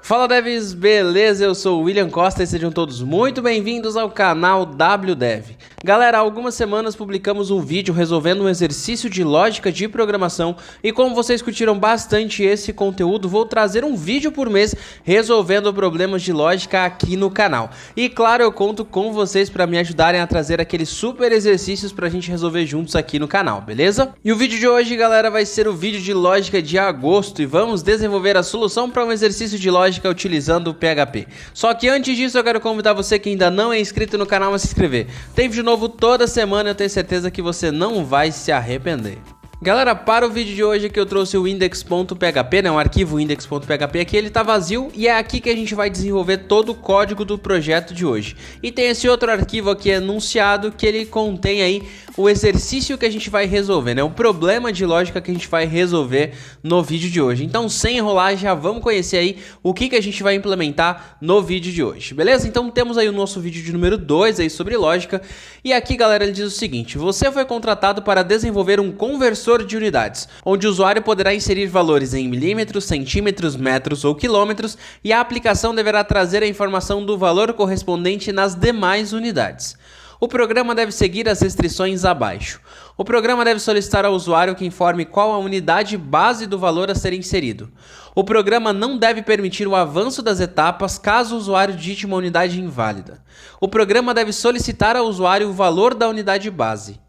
Fala devs, beleza? Eu sou o William Costa e sejam todos muito bem-vindos ao canal WDev. Galera, há algumas semanas publicamos um vídeo resolvendo um exercício de lógica de programação e como vocês curtiram bastante esse conteúdo, vou trazer um vídeo por mês resolvendo problemas de lógica aqui no canal. E claro, eu conto com vocês para me ajudarem a trazer aqueles super exercícios para a gente resolver juntos aqui no canal, beleza? E o vídeo de hoje, galera, vai ser o vídeo de lógica de agosto e vamos desenvolver a solução para um exercício de lógica utilizando o PHP. Só que antes disso eu quero convidar você que ainda não é inscrito no canal a se inscrever. Tem vídeo novo toda semana e eu tenho certeza que você não vai se arrepender. Galera, para o vídeo de hoje aqui eu trouxe o index.php, né, um arquivo index.php aqui, ele tá vazio e é aqui que a gente vai desenvolver todo o código do projeto de hoje. E tem esse outro arquivo aqui enunciado que ele contém aí o exercício que a gente vai resolver, né, o problema de lógica que a gente vai resolver no vídeo de hoje. Então, sem enrolar, já vamos conhecer aí o que a gente vai implementar no vídeo de hoje, beleza? Então temos aí o nosso vídeo de número 2 aí sobre lógica e aqui, galera, ele diz o seguinte: você foi contratado para desenvolver um conversor de unidades, onde o usuário poderá inserir valores em milímetros, centímetros, metros ou quilômetros e a aplicação deverá trazer a informação do valor correspondente nas demais unidades. O programa deve seguir as restrições abaixo. O programa deve solicitar ao usuário que informe qual a unidade base do valor a ser inserido. O programa não deve permitir o avanço das etapas caso o usuário digite uma unidade inválida. O programa deve solicitar ao usuário o valor da unidade base.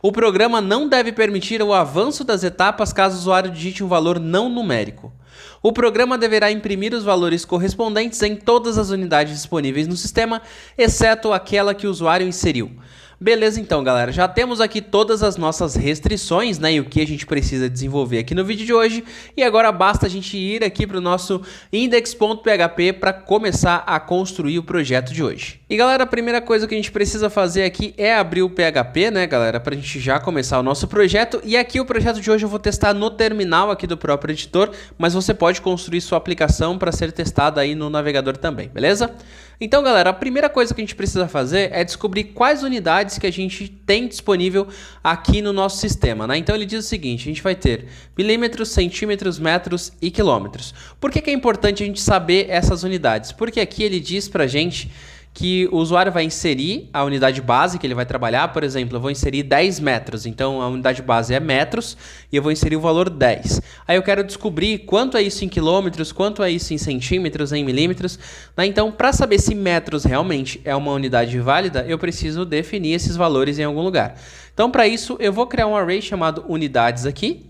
O programa não deve permitir o avanço das etapas caso o usuário digite um valor não numérico. O programa deverá imprimir os valores correspondentes em todas as unidades disponíveis no sistema, exceto aquela que o usuário inseriu. Beleza, então, galera, já temos aqui todas as nossas restrições, né, e o que a gente precisa desenvolver aqui no vídeo de hoje, e agora basta a gente ir aqui para o nosso index.php para começar a construir o projeto de hoje. E galera, a primeira coisa que a gente precisa fazer aqui é abrir o PHP, né, galera, para a gente já começar o nosso projeto, e aqui o projeto de hoje eu vou testar no terminal aqui do próprio editor, mas você pode construir sua aplicação para ser testada aí no navegador também, beleza? Então, galera, a primeira coisa que a gente precisa fazer é descobrir quais unidades que a gente tem disponível aqui no nosso sistema, né? Então ele diz o seguinte: a gente vai ter milímetros, centímetros, metros e quilômetros. Por que é importante a gente saber essas unidades? Porque aqui ele diz pra gente que o usuário vai inserir a unidade base que ele vai trabalhar. Por exemplo, eu vou inserir 10 metros, então a unidade base é metros e eu vou inserir o valor 10. Aí eu quero descobrir quanto é isso em quilômetros, quanto é isso em centímetros, em milímetros, né? Então, para saber se metros realmente é uma unidade válida, eu preciso definir esses valores em algum lugar. Então, para isso, eu vou criar um array chamado unidades aqui,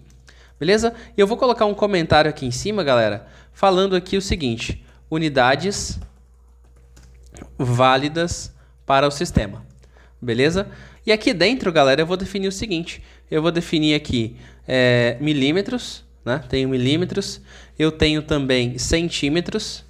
beleza? E eu vou colocar um comentário aqui em cima, galera, falando aqui o seguinte: unidades válidas para o sistema, beleza? E aqui dentro, galera, eu vou definir o seguinte: eu vou definir aqui milímetros, né? Tenho milímetros, eu tenho também centímetros,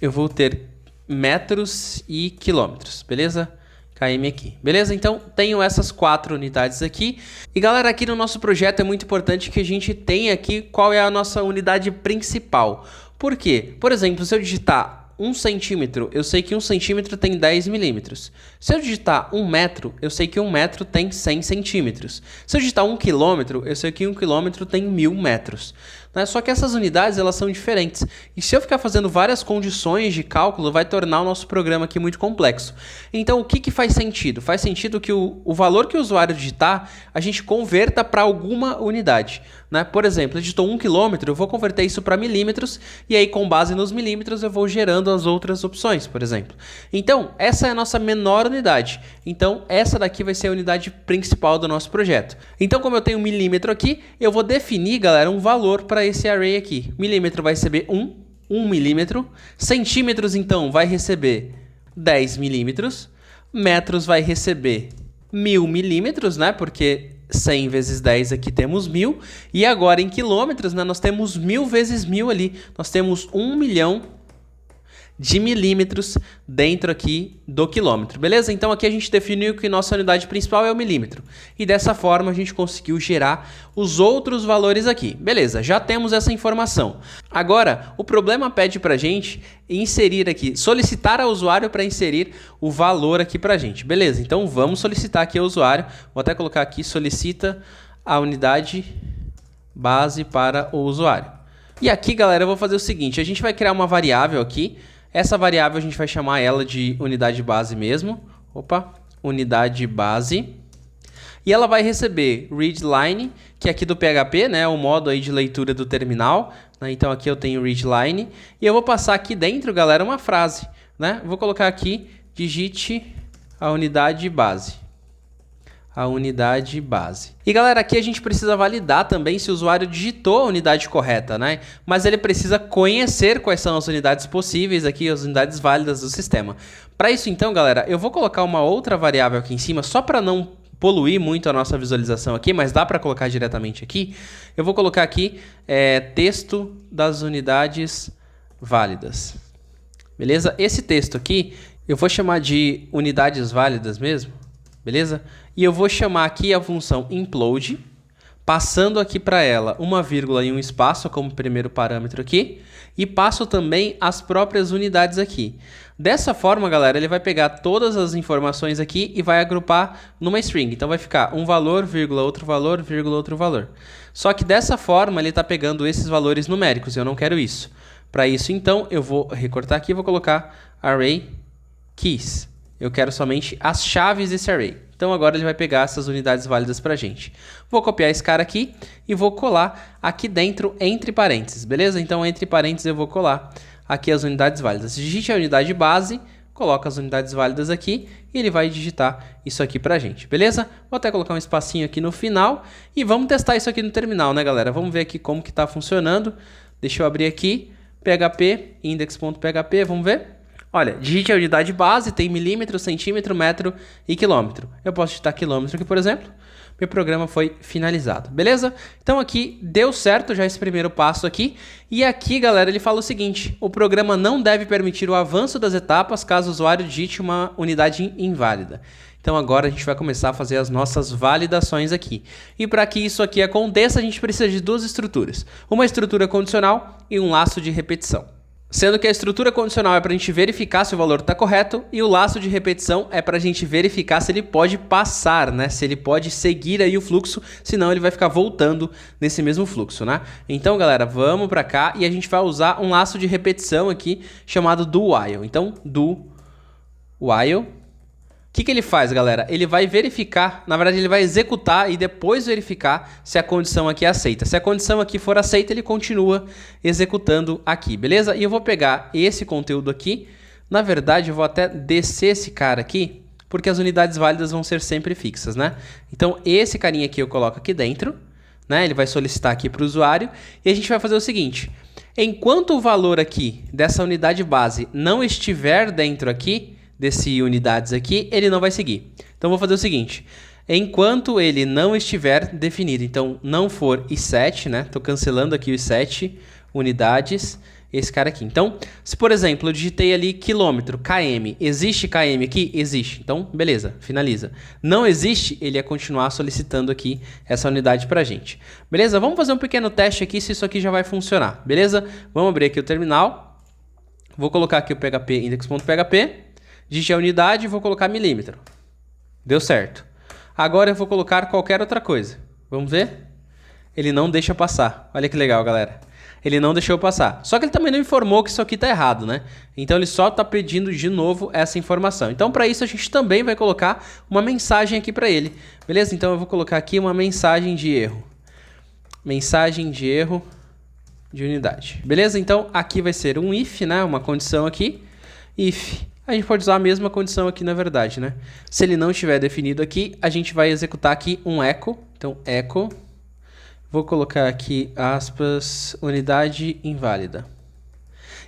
eu vou ter metros e quilômetros, beleza? KM aqui, beleza? Então, tenho essas 4 unidades aqui. E galera, aqui no nosso projeto é muito importante que a gente tenha aqui qual é a nossa unidade principal. Por quê? Por exemplo, se eu digitar 1 centímetro, eu sei que 1 centímetro tem 10 milímetros. Se eu digitar 1 metro, eu sei que 1 metro tem 100 centímetros. Se eu digitar 1 quilômetro, eu sei que 1 quilômetro tem 1000 metros. Né? Só que essas unidades, elas são diferentes. E se eu ficar fazendo várias condições de cálculo, vai tornar o nosso programa aqui muito complexo. Então, o que faz sentido? Faz sentido que o valor que o usuário digitar, a gente converta para alguma unidade. Né? Por exemplo, digitou 1 quilômetro, eu vou converter isso para milímetros, e aí com base nos milímetros eu vou gerando as outras opções, por exemplo. Então, essa é a nossa menor unidade. Então, essa daqui vai ser a unidade principal do nosso projeto. Então, como eu tenho milímetro aqui, eu vou definir, galera, um valor para esse array aqui. Milímetro vai receber 1 milímetro. Centímetros, então, vai receber 10 milímetros. Metros vai receber 1000 milímetros, né? Porque 100 vezes 10 aqui temos 1000. E agora em quilômetros, né, nós temos 1000 vezes 1000 ali. Nós temos 1 milhão de milímetros dentro aqui do quilômetro, beleza? Então aqui a gente definiu que nossa unidade principal é o milímetro. E dessa forma a gente conseguiu gerar os outros valores aqui. Beleza, já temos essa informação. Agora, o problema pede pra gente inserir aqui, solicitar ao usuário para inserir o valor aqui pra gente. Beleza, então vamos solicitar aqui ao usuário. Vou até colocar aqui, solicita a unidade base para o usuário. E aqui, galera, eu vou fazer o seguinte, a gente vai criar uma variável aqui. Essa variável a gente vai chamar ela de unidade base mesmo. Opa, unidade base. E ela vai receber readline, que é aqui do PHP, né, o modo aí de leitura do terminal, né? Então aqui eu tenho readline e eu vou passar aqui dentro, galera, uma frase, né? Vou colocar aqui, digite a unidade base. A unidade base. E galera, aqui a gente precisa validar também se o usuário digitou a unidade correta, né? Mas ele precisa conhecer quais são as unidades possíveis aqui, as unidades válidas do sistema. Para isso então, galera, eu vou colocar uma outra variável aqui em cima, só para não poluir muito a nossa visualização aqui, mas dá para colocar diretamente aqui. Eu vou colocar aqui texto das unidades válidas. Beleza? Esse texto aqui eu vou chamar de unidades válidas mesmo. Beleza? E eu vou chamar aqui a função implode, passando aqui para ela uma vírgula e um espaço como primeiro parâmetro aqui, e passo também as próprias unidades aqui. Dessa forma, galera, ele vai pegar todas as informações aqui e vai agrupar numa string. Então vai ficar um valor, vírgula, outro valor, vírgula, outro valor. Só que dessa forma ele está pegando esses valores numéricos, e eu não quero isso. Para isso, então, eu vou recortar aqui e vou colocar array keys. Eu quero somente as chaves desse array. Então agora ele vai pegar essas unidades válidas para a gente. Vou copiar esse cara aqui e vou colar aqui dentro entre parênteses, beleza? Então entre parênteses eu vou colar aqui as unidades válidas. Digite a unidade base, coloca as unidades válidas aqui e ele vai digitar isso aqui para a gente, beleza? Vou até colocar um espacinho aqui no final e vamos testar isso aqui no terminal, né, galera? Vamos ver aqui como que está funcionando. Deixa eu abrir aqui, php, index.php, vamos ver? Olha, digite a unidade base, tem milímetro, centímetro, metro e quilômetro. Eu posso digitar quilômetro aqui, por exemplo. Meu programa foi finalizado, beleza? Então aqui deu certo já esse primeiro passo aqui. E aqui, galera, ele fala o seguinte: o programa não deve permitir o avanço das etapas caso o usuário digite uma unidade inválida. Então agora a gente vai começar a fazer as nossas validações aqui. E para que isso aqui aconteça, a gente precisa de duas estruturas. Uma estrutura condicional e um laço de repetição. Sendo que a estrutura condicional é para a gente verificar se o valor está correto e o laço de repetição é para a gente verificar se ele pode passar, né? Se ele pode seguir aí o fluxo, senão ele vai ficar voltando nesse mesmo fluxo, né? Então, galera, vamos para cá e a gente vai usar um laço de repetição aqui chamado do while. Então, do while. O que ele faz, galera? Ele vai verificar, na verdade ele vai executar e depois verificar se a condição aqui é aceita. Se a condição aqui for aceita, ele continua executando aqui, beleza? E eu vou pegar esse conteúdo aqui, na verdade eu vou até descer esse cara aqui, porque as unidades válidas vão ser sempre fixas, né? Então esse carinha aqui eu coloco aqui dentro, né? Ele vai solicitar aqui para o usuário e a gente vai fazer o seguinte: enquanto o valor aqui dessa unidade base não estiver dentro aqui, desse unidades aqui, ele não vai seguir. Então vou fazer o seguinte: enquanto ele não estiver definido, então não for i7, né? Estou cancelando aqui o i7 unidades, esse cara aqui. Então, se por exemplo eu digitei ali quilômetro, km, existe km aqui? Existe. Então, beleza, finaliza. Não existe, ele ia continuar solicitando aqui essa unidade pra gente. Beleza? Vamos fazer um pequeno teste aqui se isso aqui já vai funcionar. Beleza? Vamos abrir aqui o terminal. Vou colocar aqui o php index.php. Digite a unidade e vou colocar milímetro. Deu certo. Agora eu vou colocar qualquer outra coisa. Vamos ver? Ele não deixa passar. Olha que legal, galera. Ele não deixou passar. Só que ele também não informou que isso aqui está errado, né? Então ele só está pedindo de novo essa informação. Então para isso a gente também vai colocar uma mensagem aqui para ele. Beleza? Então eu vou colocar aqui uma mensagem de erro. Mensagem de erro de unidade. Beleza? Então aqui vai ser um if, né? Uma condição aqui. If. A gente pode usar a mesma condição aqui, na verdade, né? Se ele não estiver definido aqui, a gente vai executar aqui um echo. Então, echo. Vou colocar aqui, aspas, unidade inválida.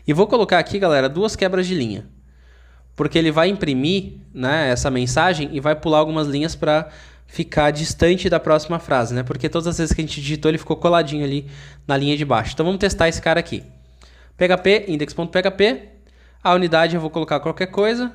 E vou colocar aqui, galera, duas quebras de linha. Porque ele vai imprimir, né, essa mensagem e vai pular algumas linhas para ficar distante da próxima frase, né? Porque todas as vezes que a gente digitou, ele ficou coladinho ali na linha de baixo. Então, vamos testar esse cara aqui. php, index.php. A unidade eu vou colocar qualquer coisa,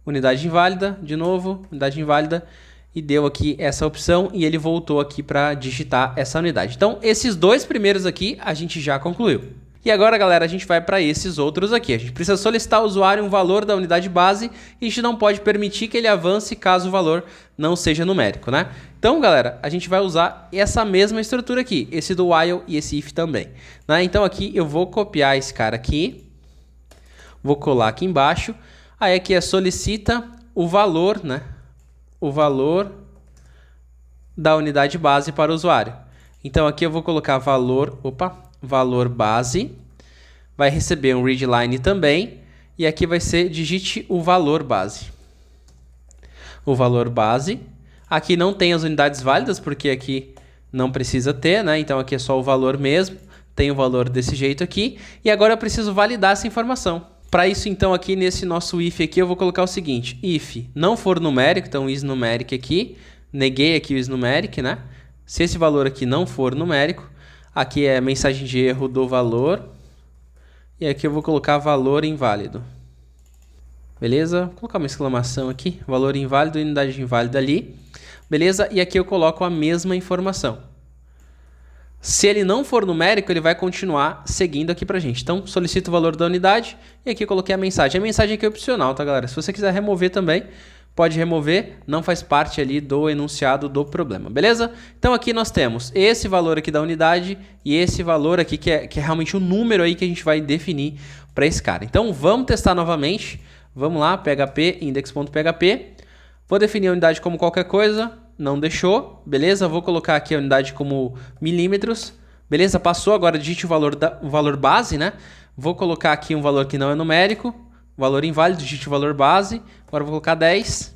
unidade inválida, de novo, unidade inválida, e deu aqui essa opção e ele voltou aqui para digitar essa unidade. Então, esses dois primeiros aqui a gente já concluiu. E agora, galera, a gente vai para esses outros aqui. A gente precisa solicitar ao usuário um valor da unidade base e a gente não pode permitir que ele avance caso o valor não seja numérico, né? Então, galera, a gente vai usar essa mesma estrutura aqui, esse do while e esse if também, né? Então aqui eu vou copiar esse cara aqui, vou colar aqui embaixo, aí aqui é solicita o valor, né? O valor da unidade base para o usuário. Então aqui eu vou colocar valor base, vai receber um readline também, e aqui vai ser digite o valor base. O valor base, aqui não tem as unidades válidas, porque aqui não precisa ter, né? Então aqui é só o valor mesmo, tem o valor desse jeito aqui, e agora eu preciso validar essa informação. Para isso, então, aqui nesse nosso if aqui, eu vou colocar o seguinte, if não for numérico, então isNumeric aqui, neguei aqui o isNumeric, né? Se esse valor aqui não for numérico, aqui é mensagem de erro do valor, e aqui eu vou colocar valor inválido. Beleza? Vou colocar uma exclamação aqui, valor inválido, unidade inválida ali. Beleza? E aqui eu coloco a mesma informação. Se ele não for numérico, ele vai continuar seguindo aqui pra gente. Então, solicito o valor da unidade e aqui eu coloquei a mensagem. A mensagem aqui é opcional, tá, galera? Se você quiser remover também, pode remover, não faz parte ali do enunciado do problema, beleza? Então aqui nós temos esse valor aqui da unidade e esse valor aqui que é realmente o número aí que a gente vai definir para esse cara. Então vamos testar novamente. Vamos lá, php, index.php. Vou definir a unidade como qualquer coisa. Não deixou, beleza? Vou colocar aqui a unidade como milímetros. Beleza? Passou, agora digite o valor base, né? Vou colocar aqui um valor que não é numérico. Valor inválido, digite o valor base. Agora vou colocar 10.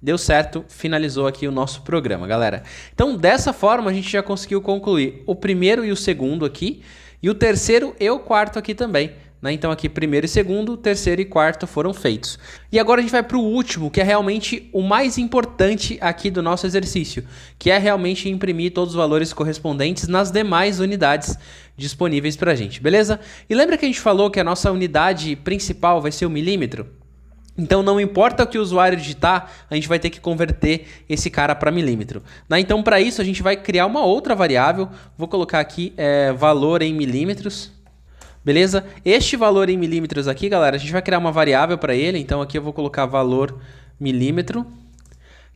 Deu certo, finalizou aqui o nosso programa, galera. Então, dessa forma, a gente já conseguiu concluir o primeiro e o segundo aqui. E o terceiro e o quarto aqui também, né? Então aqui primeiro e segundo, terceiro e quarto foram feitos. E agora a gente vai para o último, que é realmente o mais importante aqui do nosso exercício, que é realmente imprimir todos os valores correspondentes nas demais unidades disponíveis para a gente, beleza? E lembra que a gente falou que a nossa unidade principal vai ser o milímetro? Então não importa o que o usuário digitar, a gente vai ter que converter esse cara para milímetro, né? Então para isso a gente vai criar uma outra variável, vou colocar aqui valor em milímetros. Beleza? Este valor em milímetros aqui, galera, a gente vai criar uma variável para ele. Então aqui eu vou colocar valor milímetro,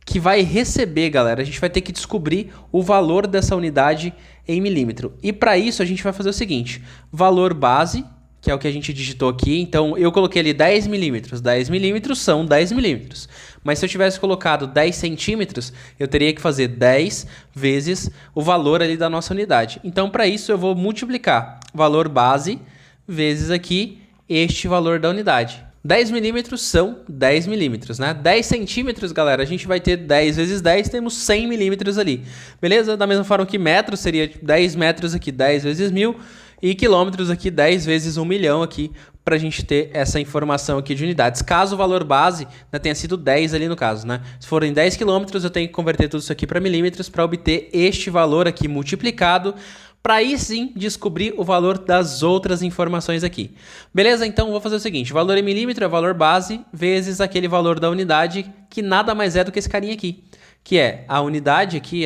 que vai receber, galera. A gente vai ter que descobrir o valor dessa unidade em milímetro. E para isso a gente vai fazer o seguinte, valor base, que é o que a gente digitou aqui. Então eu coloquei ali 10 milímetros. 10 milímetros são 10 milímetros. Mas se eu tivesse colocado 10 centímetros, eu teria que fazer 10 vezes o valor ali da nossa unidade. Então para isso eu vou multiplicar valor base vezes aqui este valor da unidade. 10 milímetros são 10 milímetros, né? 10 centímetros, galera, a gente vai ter 10 vezes 10, temos 100 milímetros ali. Beleza? Da mesma forma que metros seria 10 metros aqui, 10 vezes 1000. E quilômetros aqui, 10 vezes 1 milhão aqui, para a gente ter essa informação aqui de unidades. Caso o valor base, né, tenha sido 10 ali no caso, né? Se forem 10 quilômetros, eu tenho que converter tudo isso aqui para milímetros para obter este valor aqui multiplicado, para aí sim descobrir o valor das outras informações aqui. Beleza? Então vou fazer o seguinte, valor em milímetro é valor base vezes aquele valor da unidade, que nada mais é do que esse carinha aqui, que é a unidade aqui,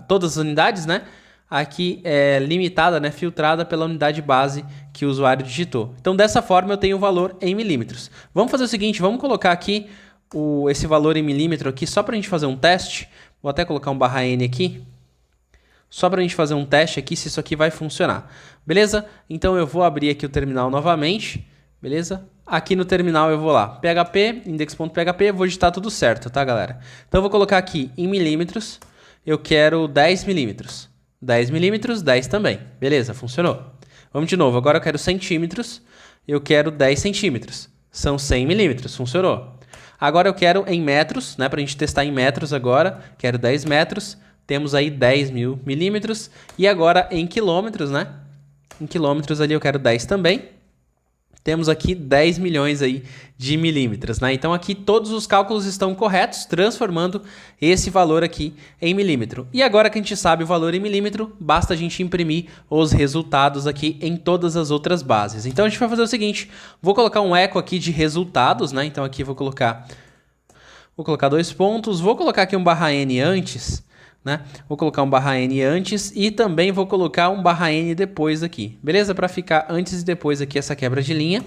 todas as unidades, né? Aqui é limitada, né, filtrada pela unidade base que o usuário digitou. Então dessa forma eu tenho o valor em milímetros. Vamos fazer o seguinte, vamos colocar aqui esse valor em milímetro aqui só para a gente fazer um teste. Vou até colocar um /n aqui. Só para a gente fazer um teste aqui se isso aqui vai funcionar. Beleza? Então eu vou abrir aqui o terminal novamente. Beleza? Aqui no terminal eu vou lá, php, index.php, vou digitar tudo certo, tá, galera? Então eu vou colocar aqui em milímetros, eu quero 10 milímetros. 10 milímetros, 10 também. Beleza, funcionou. Vamos de novo, agora eu quero centímetros, eu quero 10 centímetros. São 100 milímetros, funcionou. Agora eu quero em metros, né, para a gente testar em metros agora, quero 10 metros. Temos aí 10 mil milímetros. E agora em quilômetros, né? Em quilômetros ali eu quero 10 também. Temos aqui 10 milhões aí de milímetros, né? Então aqui todos os cálculos estão corretos, transformando esse valor aqui em milímetro. E agora que a gente sabe o valor em milímetro, basta a gente imprimir os resultados aqui em todas as outras bases. Então a gente vai fazer o seguinte, vou colocar um eco aqui de resultados, né? Então aqui vou colocar 2 pontos, vou colocar aqui um /n antes, né? Vou colocar um /n antes e também vou colocar um /n depois aqui, beleza? Para ficar antes e depois aqui essa quebra de linha.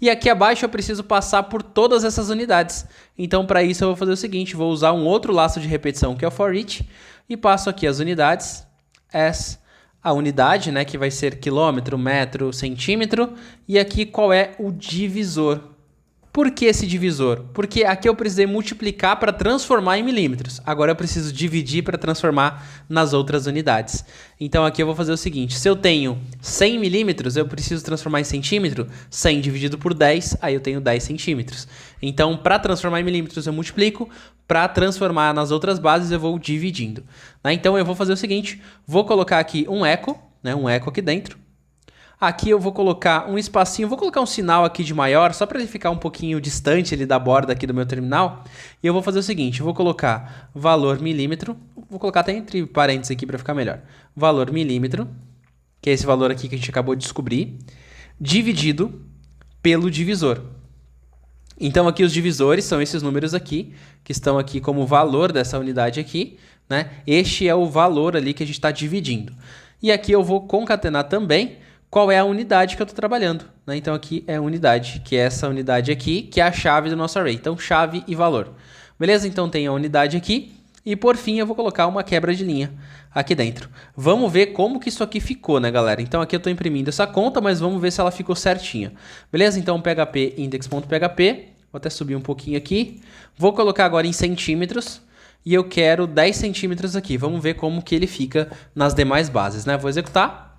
E aqui abaixo eu preciso passar por todas essas unidades. Então para isso eu vou fazer o seguinte, vou usar um outro laço de repetição que é o for each e passo aqui as unidades as a unidade, né, que vai ser quilômetro, metro, centímetro, e aqui qual é o divisor. Por que esse divisor? Porque aqui eu precisei multiplicar para transformar em milímetros. Agora eu preciso dividir para transformar nas outras unidades. Então aqui eu vou fazer o seguinte, se eu tenho 100 milímetros, eu preciso transformar em centímetro, 100 dividido por 10, aí eu tenho 10 centímetros. Então para transformar em milímetros eu multiplico, para transformar nas outras bases eu vou dividindo. Então eu vou fazer o seguinte, vou colocar aqui um eco, né, um eco aqui dentro. Aqui eu vou colocar um espacinho, vou colocar um sinal aqui de maior, só para ele ficar um pouquinho distante ali da borda aqui do meu terminal. E eu vou fazer o seguinte, eu vou colocar valor milímetro, vou colocar até entre parênteses aqui para ficar melhor. Valor milímetro, que é esse valor aqui que a gente acabou de descobrir, dividido pelo divisor. Então aqui os divisores são esses números aqui, que estão aqui como valor dessa unidade aqui, né? Este é o valor ali que a gente está dividindo. E aqui eu vou concatenar também qual é a unidade que eu estou trabalhando, né? Então aqui é a unidade, que é essa unidade aqui, que é a chave do nosso array. Então chave e valor. Beleza? Então tem a unidade aqui. E por fim eu vou colocar uma quebra de linha aqui dentro. Vamos ver como que isso aqui ficou, né, galera? Então aqui eu estou imprimindo essa conta, mas vamos ver se ela ficou certinha. Beleza? Então php index.php. Vou até subir um pouquinho aqui. Vou colocar agora em centímetros. E eu quero 10 centímetros aqui. Vamos ver como que ele fica nas demais bases, né? Vou executar.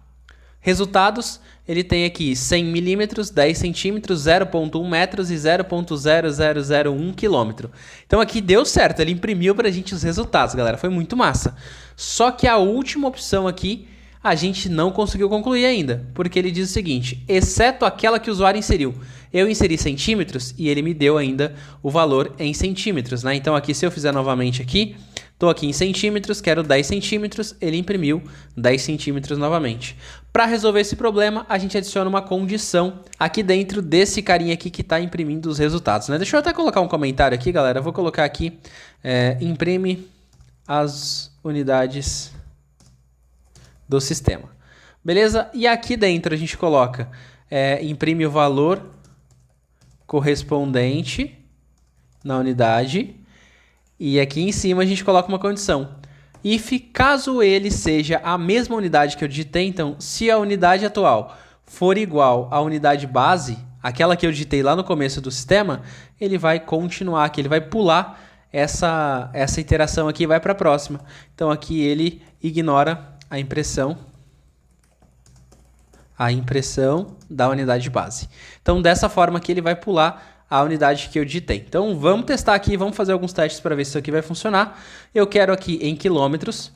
Resultados, ele tem aqui 100 milímetros, 10 centímetros, 0,1 metros e 0,0001 quilômetro. Então aqui deu certo, ele imprimiu para a gente os resultados, galera. Foi muito massa. Só que a última opção aqui, a gente não conseguiu concluir ainda. Porque ele diz o seguinte, exceto aquela que o usuário inseriu. Eu inseri centímetros e ele me deu ainda o valor em centímetros, né? Então aqui, se eu fizer novamente aqui... Estou aqui em centímetros, quero 10 centímetros, ele imprimiu 10 centímetros novamente. Para resolver esse problema, a gente adiciona uma condição aqui dentro desse carinha aqui que está imprimindo os resultados, né? Deixa eu até colocar um comentário aqui, galera. Eu vou colocar aqui, imprime as unidades do sistema. Beleza? E aqui dentro a gente coloca, imprime o valor correspondente na unidade. E aqui em cima a gente coloca uma condição. If caso ele seja a mesma unidade que eu digitei, então se a unidade atual for igual à unidade base, aquela que eu digitei lá no começo do sistema, ele vai continuar aqui, ele vai pular essa iteração aqui e vai para a próxima. Então aqui ele ignora a impressão da unidade base. Então dessa forma aqui ele vai pular a unidade que eu digitei. Então vamos testar aqui, vamos fazer alguns testes para ver se isso aqui vai funcionar. Eu quero aqui em quilômetros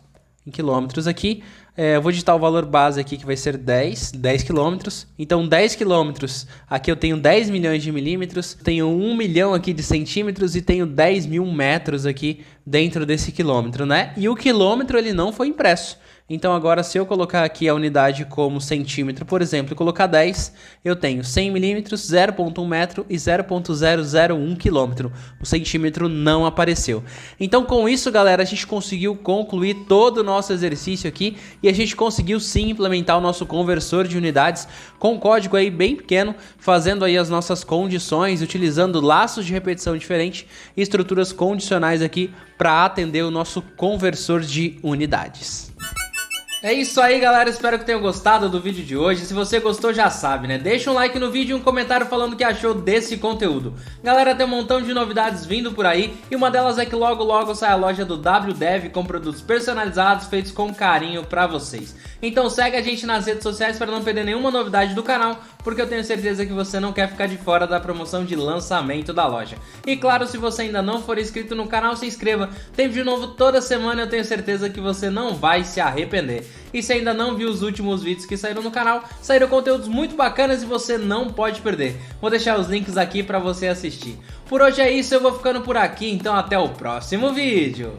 aqui, eu vou digitar o valor base aqui que vai ser 10 quilômetros. Então 10 quilômetros, aqui eu tenho 10 milhões de milímetros, tenho 1 milhão aqui de centímetros e tenho 10 mil metros aqui dentro desse quilômetro, né? E o quilômetro ele não foi impresso. Então agora se eu colocar aqui a unidade como centímetro, por exemplo, e colocar 10, eu tenho 100 milímetros, 0,1 metro e 0,001 quilômetro. O centímetro não apareceu. Então com isso, galera, a gente conseguiu concluir todo o nosso exercício aqui e a gente conseguiu sim implementar o nosso conversor de unidades com código aí bem pequeno, fazendo aí as nossas condições, utilizando laços de repetição diferente e estruturas condicionais aqui para atender o nosso conversor de unidades. É isso aí, galera, espero que tenham gostado do vídeo de hoje. Se você gostou, já sabe, né? Deixa um like no vídeo e um comentário falando o que achou desse conteúdo. Galera, tem um montão de novidades vindo por aí e uma delas é que logo logo sai a loja do WDev com produtos personalizados feitos com carinho pra vocês. Então segue a gente nas redes sociais para não perder nenhuma novidade do canal, porque eu tenho certeza que você não quer ficar de fora da promoção de lançamento da loja. E claro, se você ainda não for inscrito no canal, se inscreva. Tem vídeo novo toda semana, eu tenho certeza que você não vai se arrepender. E se ainda não viu os últimos vídeos que saíram no canal, saíram conteúdos muito bacanas e você não pode perder. Vou deixar os links aqui para você assistir. Por hoje é isso, eu vou ficando por aqui, então até o próximo vídeo.